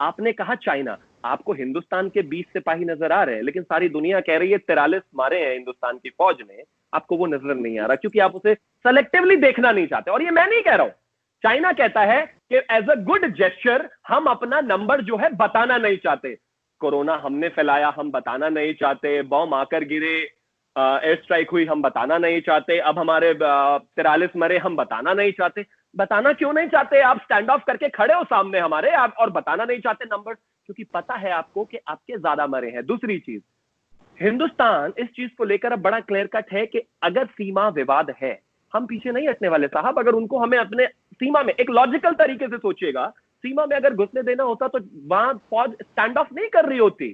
आपने कहा चाइना, आपको हिंदुस्तान के 20 सिपाही नजर आ रहे हैं, लेकिन सारी दुनिया कह रही है 43 मारे हैं हिंदुस्तान की फौज ने, आपको वो नजर नहीं आ रहा क्योंकि आप उसे सेलेक्टिवली देखना नहीं चाहते। और ये मैं नहीं कह रहा हूं, चाइना कहता है कि एज अ गुड जेस्चर हम अपना नंबर जो है बताना नहीं चाहते। कोरोना हमने फैलाया, हम बताना नहीं चाहते। बॉम्ब आकर गिरे, एयर स्ट्राइक हुई, हम बताना नहीं चाहते। अब हमारे 43 मरे, हम बताना नहीं चाहते। बताना क्यों नहीं चाहते? आप स्टैंड ऑफ करके खड़े हो सामने हमारे, आप और बताना नहीं चाहते नंबर, क्योंकि पता है आपको कि आपके ज्यादा मरे हैं। दूसरी चीज, हिंदुस्तान इस चीज को लेकर अब बड़ा क्लियर कट है कि अगर सीमा विवाद है, हम पीछे नहीं हटने वाले साहब। अगर उनको हमें अपने सीमा में, एक लॉजिकल तरीके से सोचिएगा, सीमा में अगर घुसने देना होता तो वहां फौज स्टैंड ऑफ नहीं कर रही होती।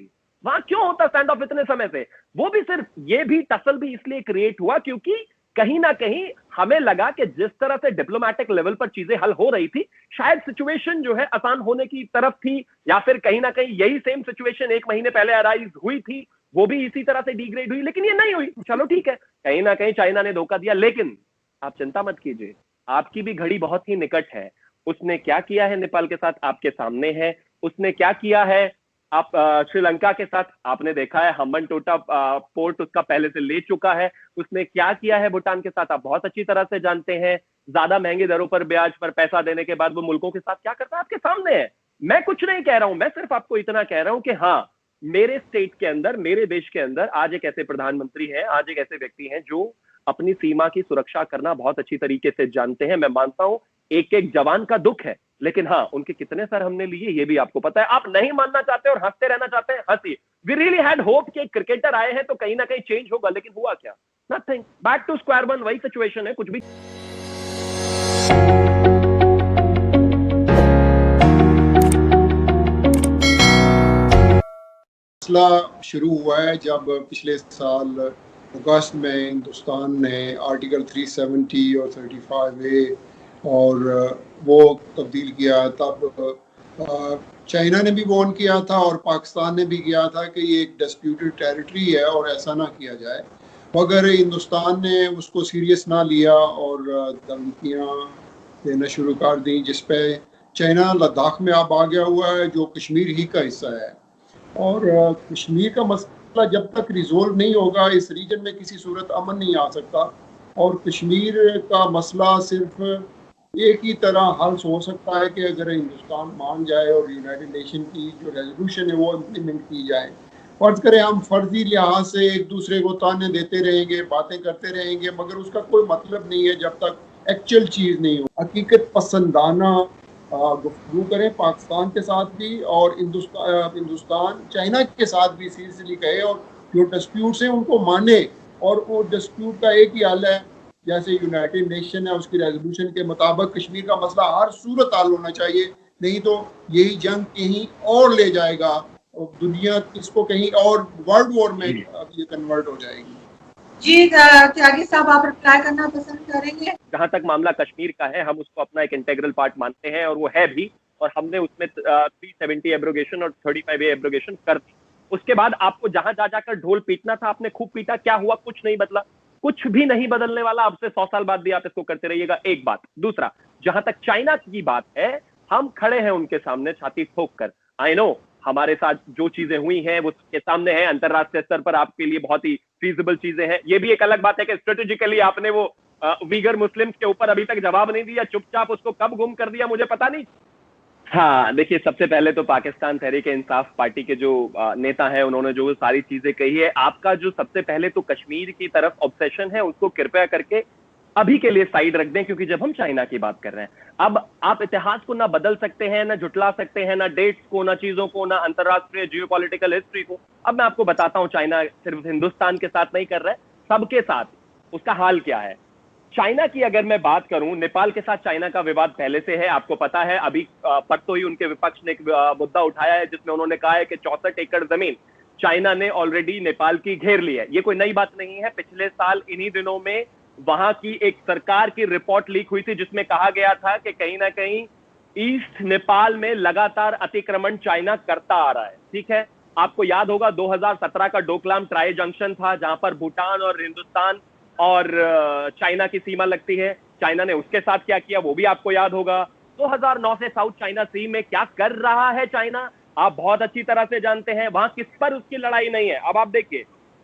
वहां क्यों होता स्टैंड ऑफ इतने समय से? वो भी सिर्फ, ये भी टसल भी इसलिए क्रिएट हुआ क्योंकि कहीं ना कहीं हमें लगा कि जिस तरह से डिप्लोमेटिक लेवल पर चीजें हल हो रही थी, शायद सिचुएशन जो है आसान होने की तरफ थी, या फिर कहीं ना कहीं यही सेम सिचुएशन 1 महीने पहले अराइज हुई थी, वो भी इसी तरह से डिग्रेड हुई, लेकिन ये नहीं हुई। चलो ठीक है, कहीं ना कहीं चाइना ने धोखा दिया, लेकिन आप चिंता मत कीजिए, आपकी भी घड़ी बहुत ही निकट है। उसने क्या किया है नेपाल के साथ आपके सामने है। उसने क्या किया है आप श्रीलंका के साथ आपने देखा है, हम्बनटोटा पोर्ट उसका पहले से ले चुका है। उसने क्या किया है भूटान के साथ आप बहुत अच्छी तरह से जानते हैं। ज्यादा महंगी दरों पर ब्याज पर पैसा देने के बाद वो मुल्कों के साथ क्या करता है आपके सामने है। मैं कुछ नहीं कह रहा हूं, मैं सिर्फ आपको इतना कह रहा हूं कि हाँ, मेरे स्टेट के अंदर, मेरे देश के अंदर आज एक ऐसे प्रधानमंत्री हैं, आज एक ऐसे व्यक्ति हैं जो अपनी सीमा की सुरक्षा करना बहुत अच्छी तरीके से जानते हैं। मैं मानता हूं एक एक जवान का दुख है, लेकिन हाँ, उनके कितने सर हमने लिए ये भी आपको पता है। आप नहीं मानना चाहते और हंसते रहना चाहते हैं, हंसिए। वी रियली हैड होप कि क्रिकेटर आए हैं तो कहीं ना कहीं चेंज होगा, लेकिन हुआ क्या? Nothing, back to square one, वही सिचुएशन है, कुछ भी। मसला शुरू हुआ है जब पिछले साल अगस्त में हिंदुस्तान ने आर्टिकल 370 और 35A और वो तब्दील किया। तब चाइना ने भी वार्न किया था और पाकिस्तान ने भी किया था कि ये एक डिस्प्यूटेड टेरिटरी है और ऐसा ना किया जाए। मगर हिंदुस्तान ने उसको सीरियस ना लिया और धमकियाँ देना शुरू कर दी, जिस पे चाइना लद्दाख में अब आ गया हुआ है जो कश्मीर ही का हिस्सा है। और कश्मीर का मसला जब तक रिजोल्व नहीं होगा इस रीजन में किसी सूरत अमन नहीं आ सकता। और कश्मीर का मसला सिर्फ एक ही तरह हल हो सकता है कि अगर हिंदुस्तान मान जाए और यूनाइटेड नेशन की जो रेजोल्यूशन है वो इम्प्लीमेंट की जाए। फर्ज करें हम फर्जी लिहाज से एक दूसरे को ताने देते रहेंगे, बातें करते रहेंगे, मगर उसका कोई मतलब नहीं है जब तक एक्चुअल चीज़ नहीं हो। हकीकत पसंदाना गुफ्तगू करें पाकिस्तान के साथ भी और हिंदुस्तान चाइना के साथ भी सीरियसली कहे और जो डिस्प्यूट्स हैं उनको माने। और वो डिस्प्यूट का एक ही हल है, जैसे यूनाइटेड नेशन है उसकी रेजोल्यूशन के मुताबिक कश्मीर का मसला हर सूरत हल होना चाहिए। नहीं तो यही जंग कहीं और ले जाएगा और दुनिया इसको कहीं और वर्ल्ड वॉर में ये कन्वर्ट हो जाएगी। जी त्यागी साहब, आप रिप्लाई करना पसंद करेंगे? जहां तक मामला कश्मीर का है, हम उसको अपना एक इंटेग्रल पार्ट मानते हैं और वो है भी, और हमने उसमें 370 एब्रोगेशन और 35A एब्रोगेशन कर दी। उसके बाद आपको जहां जा जाकर ढोल पीटना था आपने खूब पीटा, क्या हुआ? कुछ नहीं बदला, कुछ भी नहीं बदलने वाला। अब से 100 साल बाद भी आप इसको करते रहिएगा, एक बात। दूसरा, जहां तक चाइना की बात है, हम खड़े हैं उनके सामने छाती ठोक कर। आई नो हमारे साथ जो चीजें हुई हैं वो सबके सामने है, अंतरराष्ट्रीय स्तर पर आपके लिए बहुत ही फीजिबल चीजें हैं। ये भी एक अलग बात है कि स्ट्रेटेजिकली आपने वो वीगर मुस्लिम्स के ऊपर अभी तक जवाब नहीं दिया, चुपचाप उसको कब गुम कर दिया मुझे पता नहीं। हाँ देखिए, सबसे पहले तो पाकिस्तान तहरीक इंसाफ पार्टी के जो नेता हैं उन्होंने जो सारी चीजें कही है, आपका जो सबसे पहले तो कश्मीर की तरफ ऑब्सेशन है उसको कृपया करके अभी के लिए साइड रख दें, क्योंकि जब हम चाइना की बात कर रहे हैं, अब आप इतिहास को ना बदल सकते हैं, ना झुटला सकते हैं, ना डेट्स को, ना चीजों को, ना अंतरराष्ट्रीय जियोपॉलिटिकल हिस्ट्री को। अब मैं आपको बताता हूं, चाइना सिर्फ हिंदुस्तान के साथ नहीं कर रहा है, सबके साथ। उसका हाल क्या है? चाइना की अगर मैं बात करूं, नेपाल के साथ चाइना का विवाद पहले से है, आपको पता है। अभी परसों ही उनके विपक्ष ने एक मुद्दा उठाया है जिसमें उन्होंने कहा है कि 64 एकड़ जमीन चाइना ने ऑलरेडी नेपाल की घेर ली है। ये कोई नई बात नहीं है, पिछले साल इन्हीं दिनों में वहां की एक सरकार की रिपोर्ट लीक हुई थी जिसमें कहा गया था कि कहीं ना कहीं ईस्ट नेपाल में लगातार अतिक्रमण चाइना करता आ रहा है। ठीक है, आपको याद होगा 2017 का डोकलाम ट्राई जंक्शन था जहां पर भूटान और हिंदुस्तान और चाइना की सीमा लगती है। चाइना ने उसके साथ क्या किया वो भी आपको याद होगा। 2009 से साउथ चाइना सी में क्या कर रहा है चाइना, आप बहुत अच्छी तरह से जानते हैं। वहां किस पर उसकी लड़ाई नहीं है। अब आप देखिए,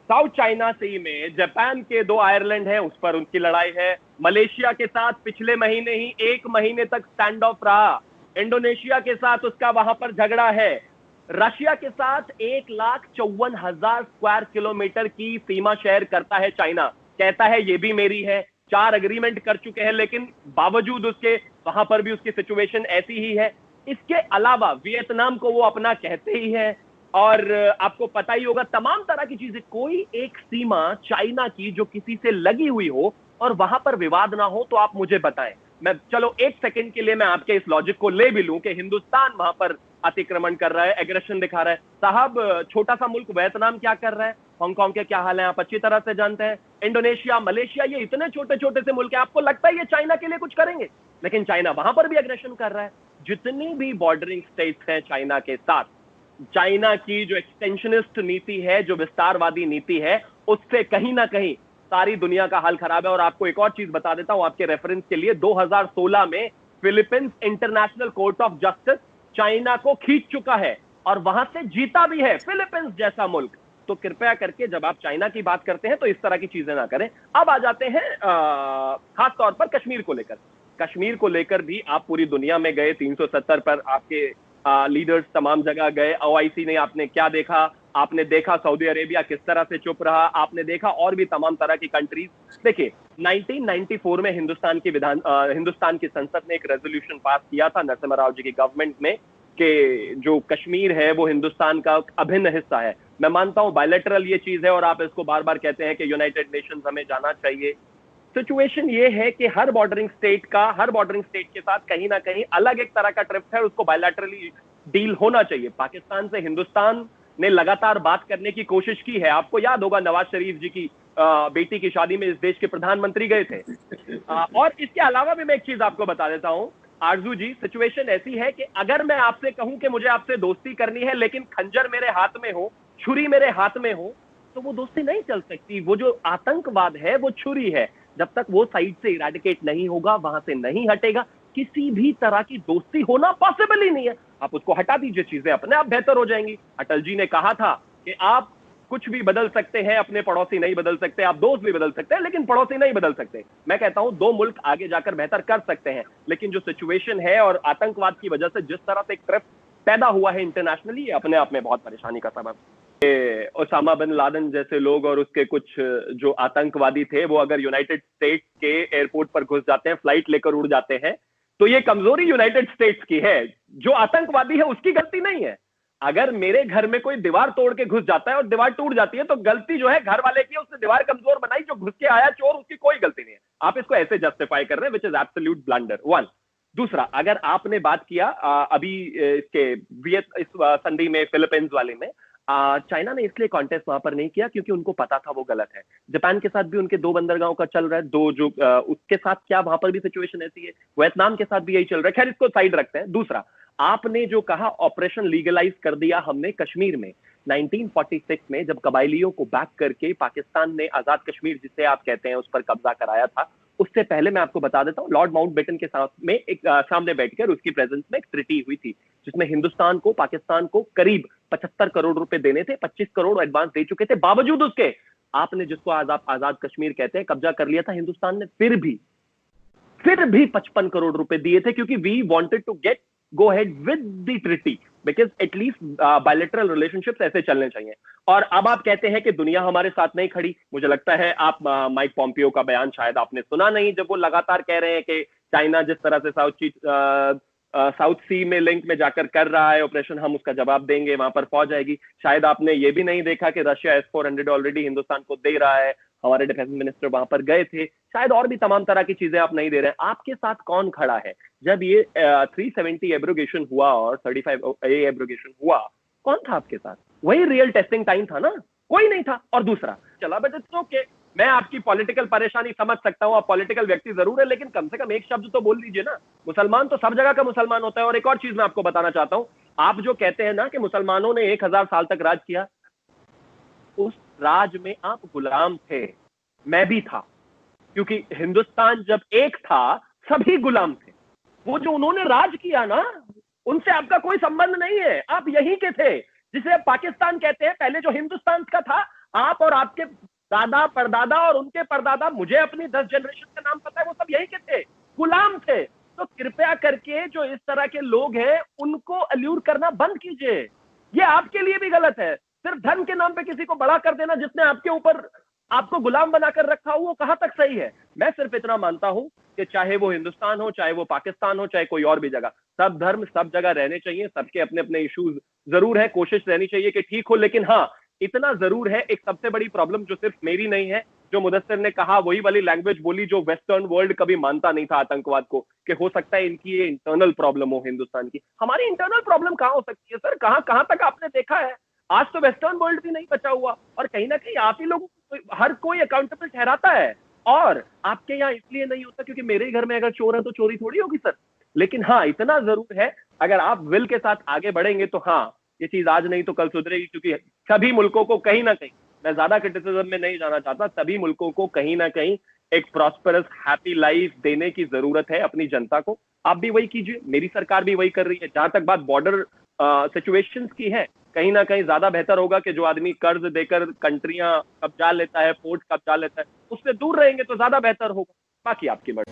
साउथ चाइना सी में जापान के 2 आयरलैंड है, उस पर उनकी लड़ाई है। मलेशिया के साथ पिछले महीने ही 1 महीने तक स्टैंड ऑफ रहा। इंडोनेशिया के साथ उसका वहां पर झगड़ा है। रशिया के साथ 1,54,000 स्क्वायर किलोमीटर की सीमा शेयर करता है चाइना। कहता है ये भी मेरी है। 4 अग्रीमेंट कर चुके हैं, लेकिन बावजूद उसके वहां पर भी उसकी सिचुएशन ऐसी ही है। इसके अलावा वियतनाम को वो अपना कहते ही है। और आपको पता ही होगा तमाम तरह की चीजें। कोई एक सीमा चाइना की जो किसी से लगी हुई हो और वहां पर विवाद ना हो, तो आप मुझे बताएं। मैं चलो 1 सेकंड के लिए मैं आपके इस लॉजिक को ले भी लूं कि हिंदुस्तान वहां पर अतिक्रमण कर रहा है, एग्रेशन दिखा रहा है। साहब, छोटा सा मुल्क वियतनाम क्या कर रहा है, हांगकांग के क्या हाल है, आप अच्छी तरह से जानते हैं। इंडोनेशिया, मलेशिया, ये इतने छोटे छोटे से मुल्क है, आपको लगता है ये चाइना के लिए कुछ करेंगे? लेकिन चाइना वहां पर भी एग्रेशन कर रहा है। जितनी भी बॉर्डरिंग स्टेट्स हैं चाइना के साथ, चाइना की जो एक्सटेंशनिस्ट नीति है, जो विस्तारवादी नीति है, उससे कहीं ना कहीं सारी दुनिया का हाल खराब है। और आपको एक और चीज बता देता हूं आपके रेफरेंस के लिए, 2016 में Philippines international court of justice China को खींच चुका है और वहां से जीता भी है, फिलीपींस जैसा मुल्क। तो कृपया करके जब आप चाइना की बात करते हैं तो इस तरह की चीजें ना करें। अब आ जाते हैं खास तौर पर कश्मीर को लेकर। कश्मीर को लेकर भी आप पूरी दुनिया में गए, 370 पर आपके लीडर्स तमाम जगह गए। ओआईसी ने आपने क्या देखा? आपने देखा सऊदी अरेबिया किस तरह से चुप रहा, आपने देखा और भी तमाम तरह की कंट्रीज। देखिए, 1994 में हिंदुस्तान की संसद ने एक रेजोल्यूशन पास किया था नरसिम्हा राव जी की गवर्नमेंट में कि जो कश्मीर है वो हिंदुस्तान का अभिन्न हिस्सा है। मैं मानता हूं बायलैटरल ये चीज है और आप इसको बार बार कहते हैं कि यूनाइटेड नेशंस हमें जाना चाहिए। सिचुएशन ये है कि हर बॉर्डरिंग स्टेट के साथ कहीं ना कहीं अलग एक तरह का ट्रिप है, उसको बायलैटरली डील होना चाहिए। पाकिस्तान से हिंदुस्तान ने लगातार बात करने की कोशिश की है। आपको याद होगा नवाज शरीफ जी की बेटी की शादी में इस देश के प्रधानमंत्री गए थे। और इसके अलावा भी मैं एक चीज आपको बता देता हूं आरजू जी, सिचुएशन ऐसी है कि अगर मैं आपसे कहूं कि मुझे आपसे दोस्ती करनी है लेकिन खंजर मेरे हाथ में हो, छुरी मेरे हाथ में हो, तो वो दोस्ती नहीं चल सकती। वो जो आतंकवाद है वो छुरी है, जब तक वो साइड से इरेडिकेट नहीं होगा, वहां से नहीं हटेगा, किसी भी तरह की दोस्ती होना पॉसिबल ही नहीं है। आप उसको हटा दीजिए, चीजें अपने आप बेहतर हो जाएंगी। अटल जी ने कहा था कि आप कुछ भी बदल सकते हैं, अपने पड़ोसी नहीं बदल सकते, आप दोस्त भी बदल सकते हैं लेकिन पड़ोसी नहीं बदल सकते। मैं कहता हूं 2 मुल्क आगे जाकर बेहतर कर सकते हैं, लेकिन जो सिचुएशन है और आतंकवाद की वजह से जिस तरह से एक ट्रिप पैदा हुआ है इंटरनेशनली, अपने आप में बहुत परेशानी का सबब। ओसामा बिन लादेन जैसे लोग और उसके कुछ जो आतंकवादी थे, वो अगर यूनाइटेड स्टेट्स के एयरपोर्ट पर घुस जाते हैं, फ्लाइट लेकर उड़ जाते हैं, तो ये कमजोरी यूनाइटेड स्टेट्स की है। जो आतंकवादी है उसकी गलती नहीं है। अगर मेरे घर में कोई दीवार तोड़ के घुस जाता है और दीवार टूट जाती है, तो गलती जो है घर वाले की, उसने दीवार कमजोर बनाई, जो घुस के आया चोर, उसकी कोई गलती नहीं है। आप इसको ऐसे जस्टिफाई कर रहे हैं, विच इज एब्सोल्यूट ब्लंडर। 1 दूसरा, अगर आपने बात किया अभी इसके इस संधि में फिलीपींस वाले में, चाइना ने इसलिए कॉन्टेस्ट वहां पर नहीं किया क्योंकि उनको पता था वो गलत है। जापान के साथ भी उनके 2 बंदरगाहों का चल रहा है, 2 जो उसके साथ क्या वहां पर भी सिचुएशन ऐसी है, वियतनाम के साथ भी यही चल रहा है। खैर, इसको साइड रखते हैं। दूसरा, आपने जो कहा ऑपरेशन लीगलाइज कर दिया हमने कश्मीर में, 1946 में जब कबायलियों को बैक करके पाकिस्तान ने आजाद कश्मीर जिसे आप कहते हैं उस पर कब्जा कराया था, उससे पहले मैं आपको बता देता हूं लॉर्ड माउंटबेटन के साथ में एक सामने बैठकर उसकी प्रेजेंस में एक ट्रीटी हुई थी, जिसमें हिंदुस्तान को पाकिस्तान को करीब 75 करोड़ रुपए देने थे। 25 करोड़ एडवांस दे चुके थे। बावजूद उसके आपने जिसको आजाद कश्मीर कहते हैं कब्जा कर लिया था हिंदुस्तान ने, फिर भी 55 करोड़ रुपए दिए थे, क्योंकि we wanted to get go ahead with the treaty, because at least bilateral relationships ऐसे चलने चाहिए। और अब आप कहते हैं कि दुनिया हमारे साथ नहीं खड़ी। मुझे लगता है आप माइक पॉम्पियो का बयान शायद आपने सुना नहीं, जब वो लगातार कह रहे हैं कि चाइना जिस तरह से साउथ सी में लिंक में जाकर कर रहा है ऑपरेशन, हम उसका जवाब देंगे, वहां पर फौज आएगी। शायद आपने ये भी नहीं देखा कि रशिया S-400 ऑलरेडी हिंदुस्तान को दे रहा है, हमारे डिफेंस मिनिस्टर वहां पर गए थे। शायद और भी तमाम तरह की चीजें आप नहीं दे रहे हैं। आपके साथ कौन खड़ा है? जब ये 370 एब्रोगेशन हुआ और 35A एब्रोगेशन हुआ, कौन था आपके साथ? वही रियल टेस्टिंग टाइम था ना, कोई नहीं था। और दूसरा, चला बट इट्स ओके, मैं आपकी पॉलिटिकल परेशानी समझ सकता हूं, आप पॉलिटिकल व्यक्ति जरूर है, लेकिन कम से कम एक शब्द तो बोल दीजिए ना। मुसलमान तो सब जगह का मुसलमान होता है। और एक और चीज मैं आपको बताना चाहता हूं, आप जो कहते हैं ना कि मुसलमानों ने 1000 साल तक राज किया, उस राज में आप गुलाम थे, मैं भी था, क्योंकि हिंदुस्तान जब एक था सभी गुलाम थे। वो जो उन्होंने राज किया ना, उनसे आपका कोई संबंध नहीं है। आप यहीं के थे, जिसे पाकिस्तान कहते हैं। पहले जो हिंदुस्तान का था, आप और आपके दादा परदादा और उनके परदादा, मुझे अपनी 10 जनरेशन का नाम पता है, वो सब यहीं के थे, गुलाम थे। तो कृपया करके जो इस तरह के लोग हैं उनको अल्यूर करना बंद कीजिए। ये आपके लिए भी गलत है। सिर्फ धन के नाम पे किसी को बड़ा कर देना, जिसने आपके ऊपर आपको गुलाम बनाकर रखा हो, वो कहां तक सही है। मैं सिर्फ इतना मानता हूं कि चाहे वो हिंदुस्तान हो, चाहे वो पाकिस्तान हो, चाहे कोई और भी जगह, सब धर्म सब जगह रहने चाहिए। सबके अपने अपने इश्यूज जरूर है, कोशिश रहनी चाहिए कि ठीक हो। लेकिन हाँ, इतना जरूर है, एक सबसे बड़ी प्रॉब्लम जो सिर्फ मेरी नहीं है, जो मुदस्सिर ने कहा वही वाली लैंग्वेज बोली जो वेस्टर्न वर्ल्ड कभी मानता नहीं था आतंकवाद को, कि हो सकता है इनकी ये इंटरनल प्रॉब्लम हो हिंदुस्तान की। हमारी इंटरनल प्रॉब्लम कहां हो सकती है सर? कहां कहां तक आपने देखा है? आज तो वेस्टर्न वर्ल्ड भी नहीं बचा हुआ, और कहीं ना कहीं आप ही लोगों को हर कोई अकाउंटेबल ठहराता है। और आपके यहाँ इसलिए नहीं होता क्योंकि मेरे ही घर में अगर चोर है तो चोरी थोड़ी होगी सर। लेकिन हाँ, इतना जरूर है, अगर आप विल के साथ आगे बढ़ेंगे तो हाँ, ये चीज आज नहीं तो कल सुधरेगी। क्योंकि सभी मुल्कों को कहीं ना कहीं, मैं ज्यादा क्रिटिसिज्म में नहीं जाना चाहता, सभी मुल्कों को कहीं ना कहीं एक प्रॉस्परस हैप्पी लाइफ देने की जरूरत है अपनी जनता को। आप भी वही कीजिए, मेरी सरकार भी वही कर रही है। जहां तक बात बॉर्डर सिचुएशंस की है, कहीं ना कहीं ज्यादा बेहतर होगा कि जो आदमी कर्ज देकर कंट्रियां कब्जा लेता है, पोर्ट कब्जा लेता है, उससे दूर रहेंगे तो ज्यादा बेहतर होगा। बाकी आपकी मर्जी।